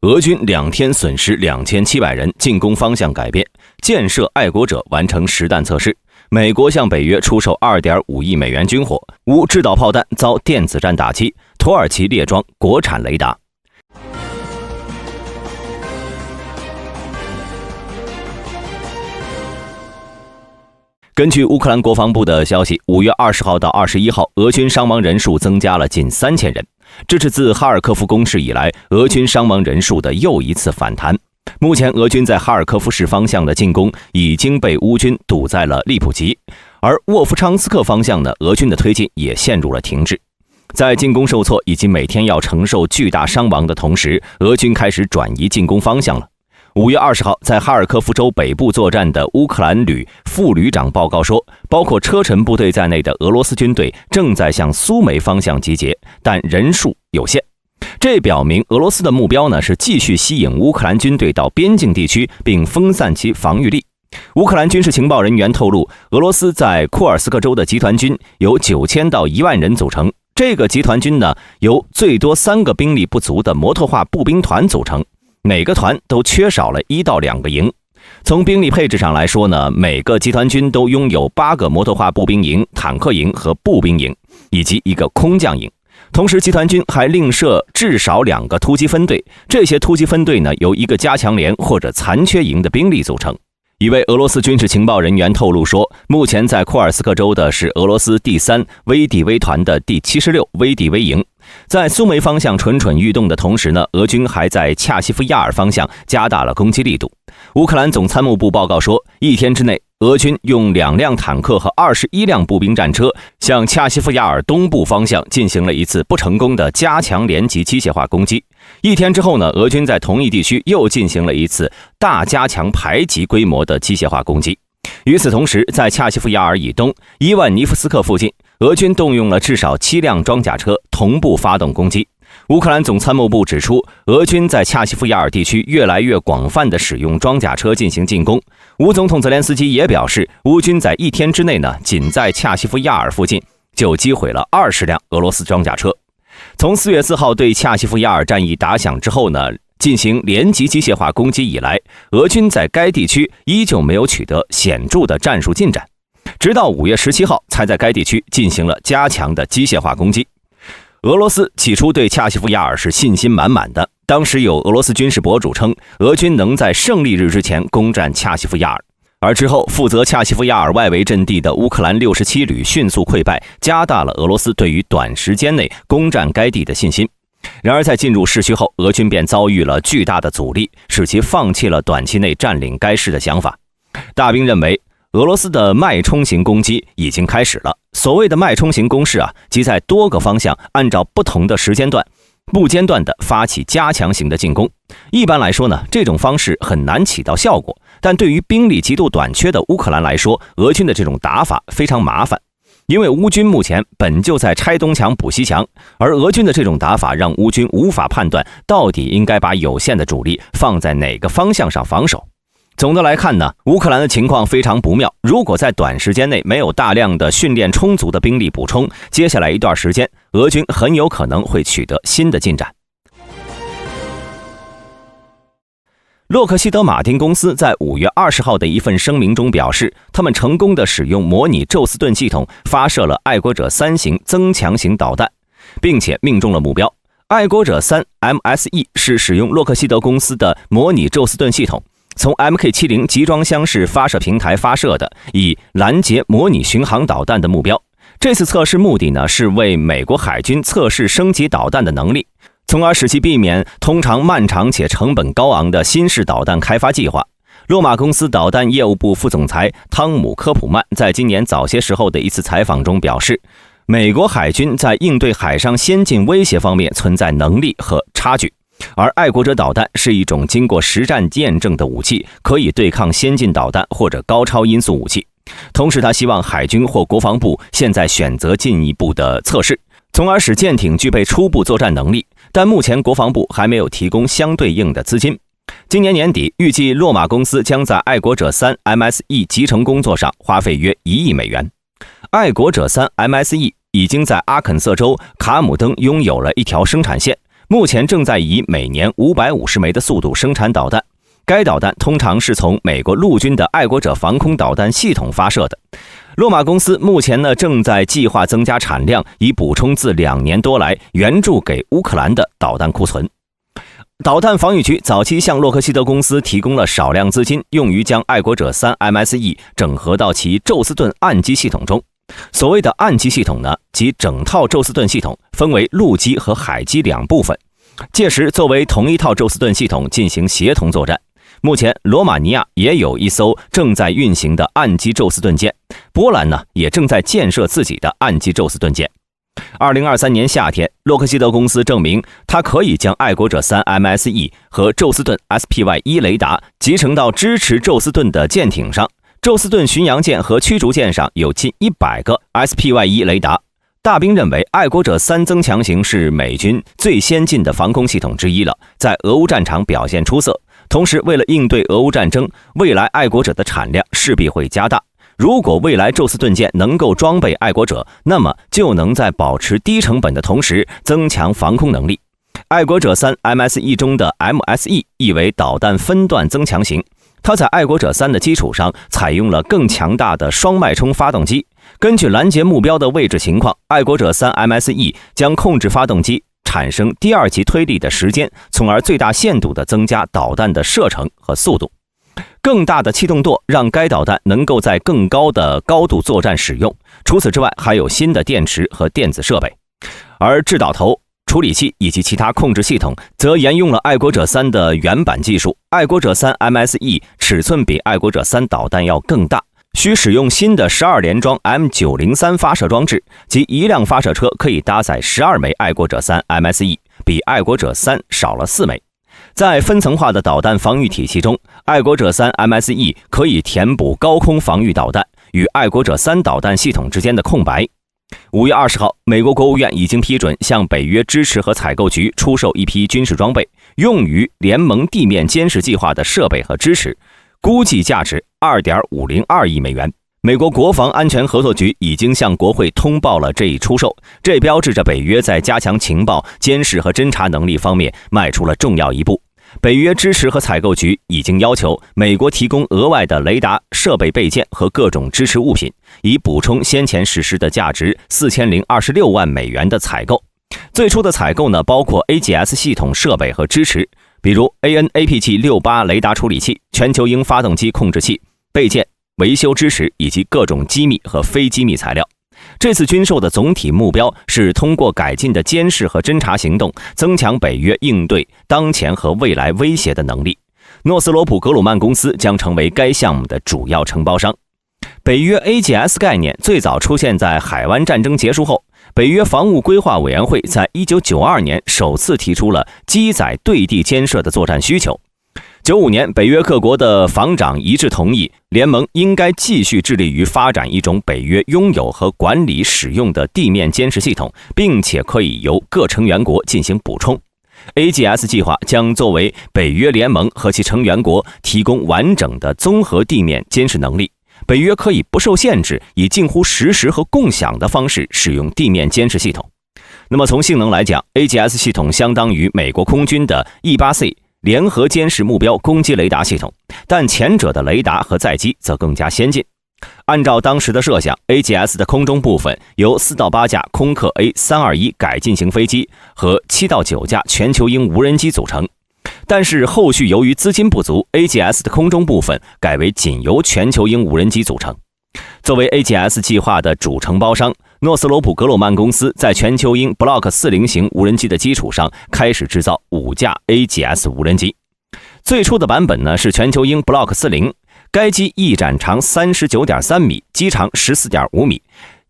俄军2天损失2700人，进攻方向改变，建设爱国者完成实弹测试。美国向北约出售2.5亿美元军火，乌制导炮弹遭电子战打击，土耳其列装国产雷达。根据乌克兰国防部的消息，5月20号到21号，俄军伤亡人数增加了近3000人，这是自哈尔科夫攻势以来，俄军伤亡人数的又一次反弹。目前，俄军在哈尔科夫市方向的进攻已经被乌军堵在了利普吉，而沃夫昌斯克方向呢，俄军的推进也陷入了停滞。在进攻受挫以及每天要承受巨大伤亡的同时，俄军开始转移进攻方向了。5月20号，在哈尔科夫州北部作战的乌克兰旅副旅长报告说，包括车臣部队在内的俄罗斯军队正在向苏梅方向集结，但人数有限。这表明俄罗斯的目标呢是继续吸引乌克兰军队到边境地区，并分散其防御力。乌克兰军事情报人员透露，俄罗斯在库尔斯克州的集团军由9000到1万人组成。这个集团军呢，由最多3个兵力不足的摩托化步兵团组成。每个团都缺少了1到2个营。从兵力配置上来说呢，每个集团军都拥有8个摩托化步兵营、坦克营和步兵营，以及1个空降营。同时，集团军还另设至少2个突击分队，这些突击分队呢，由1个加强连或者残缺营的兵力组成。一位俄罗斯军事情报人员透露说，目前在库尔斯克州的是俄罗斯第3 VDV 团的第76 VDV 营。在苏梅方向蠢蠢欲动的同时呢，俄军还在恰西夫亚尔方向加大了攻击力度。乌克兰总参谋部报告说，1天之内，俄军用2辆坦克和21辆步兵战车向恰西夫亚尔东部方向进行了一次不成功的加强连级机械化攻击。1天之后呢，俄军在同一地区又进行了一次大加强排级规模的机械化攻击。与此同时，在恰西夫亚尔以东伊万尼夫斯克附近，俄军动用了至少7辆装甲车同步发动攻击。乌克兰总参谋部指出，俄军在恰西夫亚尔地区越来越广泛地使用装甲车进行进攻。乌总统泽连斯基也表示，乌军在1天之内呢，仅在恰西夫亚尔附近就击毁了20辆俄罗斯装甲车。从4月4号对恰西夫亚尔战役打响之后呢，进行连级机械化攻击以来，俄军在该地区依旧没有取得显著的战术进展，直到5月17号才在该地区进行了加强的机械化攻击。俄罗斯起初对恰西夫亚尔是信心满满的，当时有俄罗斯军事博主称，俄军能在胜利日之前攻占恰西夫亚尔。而之后负责恰西夫亚尔外围阵地的乌克兰67旅迅速溃败，加大了俄罗斯对于短时间内攻占该地的信心。然而在进入市区后，俄军便遭遇了巨大的阻力，使其放弃了短期内占领该市的想法。大兵认为，俄罗斯的脉冲型攻击已经开始了。所谓的脉冲型攻势啊，即在多个方向按照不同的时间段不间断地发起加强型的进攻。一般来说呢，这种方式很难起到效果，但对于兵力极度短缺的乌克兰来说，俄军的这种打法非常麻烦。因为乌军目前本就在拆东墙补西墙，而俄军的这种打法让乌军无法判断到底应该把有限的主力放在哪个方向上防守。总的来看呢，乌克兰的情况非常不妙，如果在短时间内没有大量的训练充足的兵力补充，接下来一段时间，俄军很有可能会取得新的进展。洛克希德马丁公司在5月20号的一份声明中表示，他们成功地使用模拟宙斯盾系统发射了爱国者3型增强型导弹，并且命中了目标。爱国者3 MSE 是使用洛克希德公司的模拟宙斯盾系统，从 MK70 集装箱式发射平台发射的，以拦截模拟巡航导弹的目标。这次测试目的呢，是为美国海军测试升级导弹的能力，从而使其避免通常漫长且成本高昂的新式导弹开发计划。洛马公司导弹业务部副总裁汤姆·科普曼在今年早些时候的一次采访中表示，美国海军在应对海上先进威胁方面存在能力和差距，而爱国者导弹是一种经过实战验证的武器，可以对抗先进导弹或者高超音速武器。同时他希望海军或国防部现在选择进一步的测试，从而使舰艇具备初步作战能力，但目前国防部还没有提供相对应的资金。今年年底，预计洛马公司将在爱国者3 MSE 集成工作上花费约1亿美元。爱国者3 MSE 已经在阿肯色州卡姆登拥有了一条生产线，目前正在以每年550枚的速度生产导弹。该导弹通常是从美国陆军的爱国者防空导弹系统发射的。洛马公司目前正在计划增加产量，以补充自2年多来援助给乌克兰的导弹库存。导弹防御局早期向洛克希德公司提供了少量资金，用于将爱国者3 MSE 整合到其宙斯盾岸基系统中。所谓的岸基系统即整套宙斯盾系统分为陆基和海基2部分，届时作为同一套宙斯盾系统进行协同作战。目前罗马尼亚也有一艘正在运行的岸基宙斯盾舰，波兰也正在建设自己的岸基宙斯盾舰。2023年夏天，洛克希德公司证明它可以将爱国者3 MSE 和宙斯盾 SPY-1 雷达集成到支持宙斯盾的舰艇上。宙斯盾巡洋舰和驱逐舰上有近100个 SPY-1 雷达。大兵认为爱国者3增强型是美军最先进的防空系统之一了，在俄乌战场表现出色。同时，为了应对俄乌战争，未来爱国者的产量势必会加大。如果未来宙斯盾舰能够装备爱国者，那么就能在保持低成本的同时增强防空能力。爱国者3 MSE 中的 MSE 意为导弹分段增强型，它在爱国者3的基础上采用了更强大的双脉冲发动机。根据拦截目标的位置情况，爱国者3 MSE 将控制发动机产生第2级推力的时间，从而最大限度地增加导弹的射程和速度。更大的气动舵让该导弹能够在更高的高度作战使用。除此之外，还有新的电池和电子设备。而制导头、处理器以及其他控制系统则沿用了爱国者3的原版技术。爱国者3 MSE 尺寸比爱国者3导弹要更大，需使用新的12连装 M903 发射装置，即一辆发射车可以搭载12枚爱国者3 MSE， 比爱国者3少了4枚。在分层化的导弹防御体系中，爱国者3 MSE 可以填补高空防御导弹与爱国者3导弹系统之间的空白。5月20号，美国国务院已经批准向北约支持和采购局出售一批军事装备，用于联盟地面监视计划的设备和支持，估计价值2.502亿美元。美国国防安全合作局已经向国会通报了这一出售，这标志着北约在加强情报、监视和侦察能力方面迈出了重要一步。北约支持和采购局已经要求美国提供额外的雷达、设备备件和各种支持物品，以补充先前实施的价值4026万美元的采购。最初的采购包括 AGS 系统设备和支持，比如 AN/APG-68 雷达处理器、全球鹰发动机控制器、备件、维修支持以及各种机密和非机密材料。这次军售的总体目标是通过改进的监视和侦察行动，增强北约应对当前和未来威胁的能力。诺斯罗普格鲁曼公司将成为该项目的主要承包商。北约 AGS 概念最早出现在海湾战争结束后，北约防务规划委员会在1992年首次提出了机载对地监射的作战需求。95年，北约各国的防长一致同意，联盟应该继续致力于发展一种北约拥有和管理使用的地面监视系统，并且可以由各成员国进行补充。AGS 计划将作为北约联盟和其成员国提供完整的综合地面监视能力。北约可以不受限制，以近乎实时和共享的方式使用地面监视系统。那么从性能来讲， AGS 系统相当于美国空军的 E8C联合监视目标攻击雷达系统，但前者的雷达和载机则更加先进。按照当时的设想， AGS 的空中部分由4到8架空客 A321 改进型飞机和7到9架全球鹰无人机组成。但是后续由于资金不足， AGS 的空中部分改为仅由全球鹰无人机组成。作为 AGS 计划的主承包商，诺斯罗普格鲁曼公司在全球鹰 Block 40型无人机的基础上开始制造5架 AGS 无人机。最初的版本是全球鹰 Block 40，该机翼展长 39.3 米，机长 14.5 米，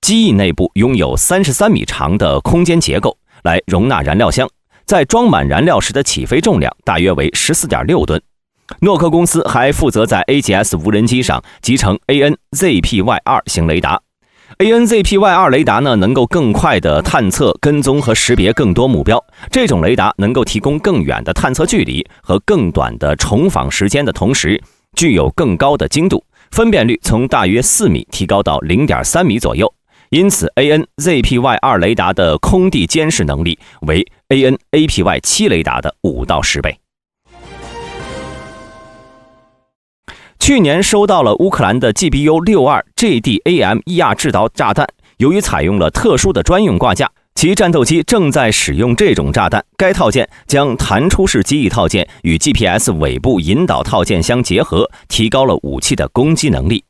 机翼内部拥有33米长的空间结构来容纳燃料箱，在装满燃料时的起飞重量大约为 14.6 吨。诺克公司还负责在 AGS 无人机上集成 AN/ZPY-2 型雷达。AN/ZPY-2 雷达能够更快地探测、跟踪和识别更多目标。这种雷达能够提供更远的探测距离和更短的重访时间的同时，具有更高的精度，分辨率从大约4米提高到 0.3 米左右。因此 AN-ZPY-2 雷达的空地监视能力为 AN-APY-7 雷达的5到10倍。去年收到了乌克兰的 GBU-62 JDAM-ER 制导炸弹，由于采用了特殊的专用挂架，其战斗机正在使用这种炸弹。该套件将弹出式机翼套件与 GPS 尾部引导套件相结合，提高了武器的攻击能力。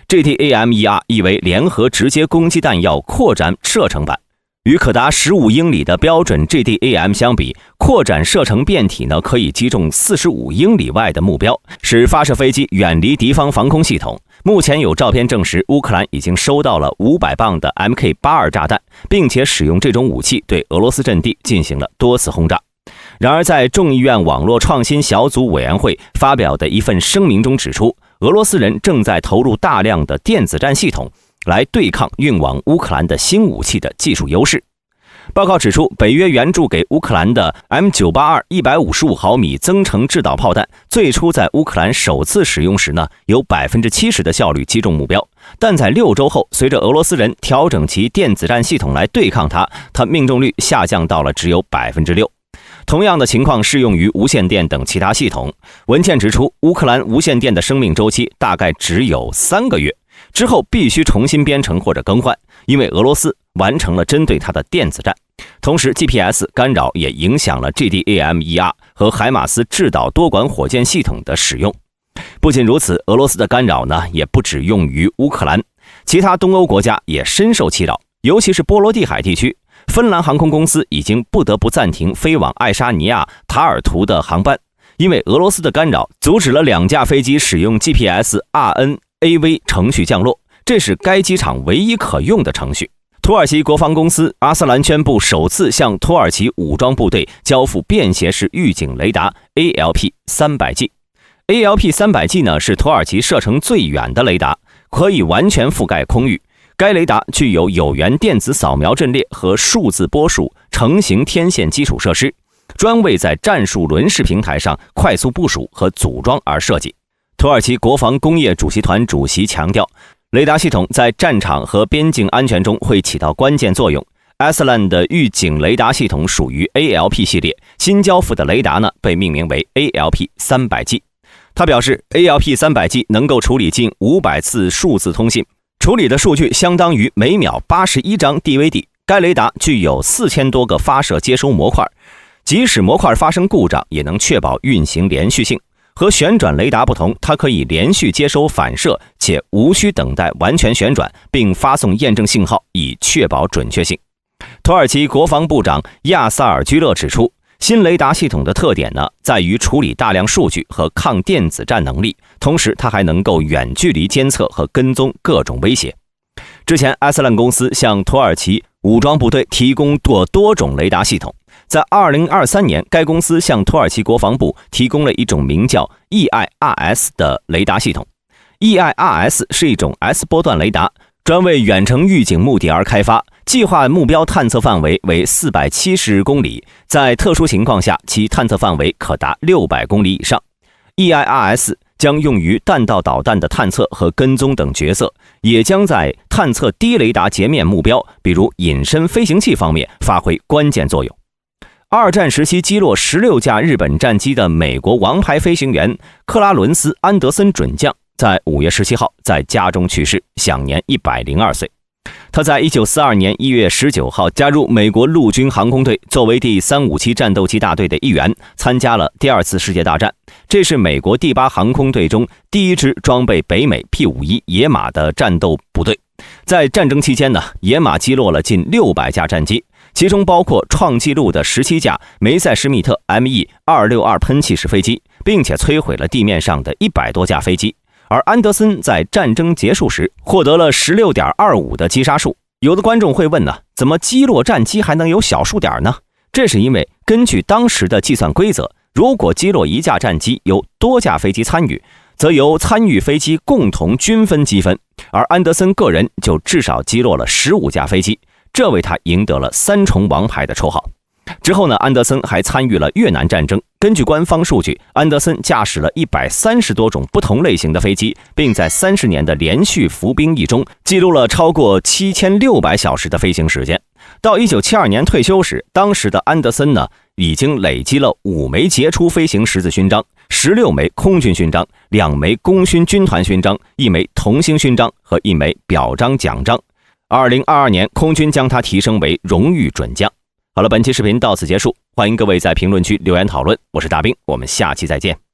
JDAM-ER 意为联合直接攻击弹药扩展射程版，与可达15英里的标准 JDAM 相比，扩展射程变体呢可以击中45英里外的目标，使发射飞机远离敌方防空系统。目前有照片证实，乌克兰已经收到了500磅的 MK82 炸弹，并且使用这种武器对俄罗斯阵地进行了多次轰炸。然而，在众议院网络创新小组委员会发表的一份声明中指出，俄罗斯人正在投入大量的电子战系统来对抗运往乌克兰的新武器的技术优势。报告指出，北约援助给乌克兰的 M982 155毫米增程制导炮弹，最初在乌克兰首次使用时呢，有 70% 的效率击中目标，但在6周后，随着俄罗斯人调整其电子战系统来对抗它命中率下降到了只有 6%。同样的情况适用于无线电等其他系统。文件指出，乌克兰无线电的生命周期大概只有3个月，之后必须重新编程或者更换，因为俄罗斯完成了针对它的电子战。同时 GPS 干扰也影响了 JDAM-ER 和海马斯制导多管火箭系统的使用。不仅如此，俄罗斯的干扰呢也不只用于乌克兰，其他东欧国家也深受其扰，尤其是波罗的海地区。芬兰航空公司已经不得不暂停飞往爱沙尼亚塔尔图的航班，因为俄罗斯的干扰阻止了2架飞机使用 GPS RNAV 程序降落，这是该机场唯一可用的程序。土耳其国防公司阿斯兰宣布首次向土耳其武装部队交付便携式预警雷达 ALP-300G。ALP-300G 呢是土耳其射程最远的雷达，可以完全覆盖空域。该雷达具有有源电子扫描阵列和数字波数成型天线基础设施，专为在战术轮式平台上快速部署和组装而设计。土耳其国防工业主席团主席强调，雷达系统在战场和边境安全中会起到关键作用。阿斯兰的预警雷达系统属于 ALP 系列，新交付的雷达呢被命名为 ALP-300G。他表示 ，ALP-300G 能够处理近500次数字通信，处理的数据相当于每秒81张 DVD。该雷达具有4000多个发射接收模块，即使模块发生故障，也能确保运行连续性。和旋转雷达不同，它可以连续接收反射，且无需等待完全旋转，并发送验证信号，以确保准确性。土耳其国防部长亚萨尔居勒指出，新雷达系统的特点呢，在于处理大量数据和抗电子战能力，同时它还能够远距离监测和跟踪各种威胁。之前，阿斯兰公司向土耳其武装部队提供过多种雷达系统。在2023年，该公司向土耳其国防部提供了一种名叫 EIRS 的雷达系统。EIRS 是一种 S 波段雷达，专为远程预警目的而开发，计划目标探测范围为470公里，在特殊情况下，其探测范围可达600公里以上。EIRS 将用于弹道导弹的探测和跟踪等角色，也将在探测低雷达截面目标，比如隐身飞行器方面发挥关键作用。二战时期击落16架日本战机的美国王牌飞行员克拉伦斯·安德森准将，在5月17号在家中去世，享年102岁。他在1942年1月19号加入美国陆军航空队，作为第357战斗机大队的一员，参加了第2次世界大战。这是美国第8航空队中第一支装备北美 P-51 野马的战斗部队。在战争期间呢，野马击落了近600架战机，其中包括创纪录的17架梅塞施密特 ME-262 喷气式飞机，并且摧毁了地面上的100多架飞机。而安德森在战争结束时获得了 16.25 的击杀数。有的观众会问呢，怎么击落战机还能有小数点呢？这是因为根据当时的计算规则，如果击落一架战机由多架飞机参与，则由参与飞机共同均分积分，而安德森个人就至少击落了15架飞机，这为他赢得了3重王牌的绰号。之后呢，安德森还参与了越南战争。根据官方数据，安德森驾驶了130多种不同类型的飞机，并在30年的连续服兵役中记录了超过7600小时的飞行时间。到1972年退休时，当时的安德森呢，已经累积了5枚杰出飞行十字勋章、16枚空军勋章、2枚功勋军团勋章、1枚同心勋章和1枚表彰奖章。2022年，空军将他提升为荣誉准将。好了，本期视频到此结束，欢迎各位在评论区留言讨论。我是大兵，我们下期再见。